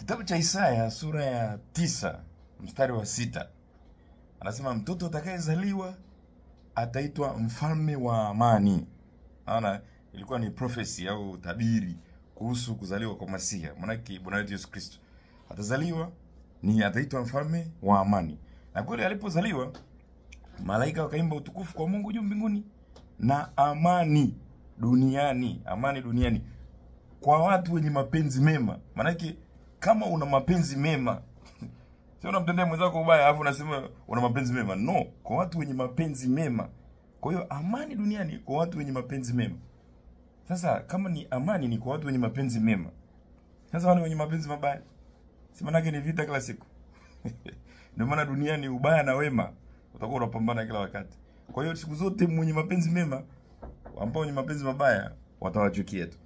Kitabu cha Isaya sura ya 9 mstari wa 6. Anasema mtoto atakayezaliwa ataitwa mfalme wa amani. Ana ilikuwa ni prophecy au tabiri kuhusu kuzaliwa kwa Masiha. Manake Bwana wetu Yesu Kristo atazaliwa, ni ataitwa mfalme wa amani. Na kweli alipozaliwa, malaika wakaimba utukufu kwa Mungu juu mbinguni na amani duniani. Amani duniani kwa watu wenye mapenzi mema. Manake kama una mapenzi mema, sio unamtendea mwenzako ubaya alafu unasema una mapenzi mema. No, kwa watu wenye mapenzi mema. Kwa hiyo amani duniani kwa watu wenye mapenzi mema. Sasa kama ni amani ni kwa watu wenye mapenzi mema, sasa wale wenye mapenzi mabaya, si manake ni vita kila siku. Ndio maana duniani ubaya na wema utakuwa unapambana kila wakati. Kwa hiyo siku zote mwenye mapenzi mema ambao wenye mapenzi mabaya watawachukia tu.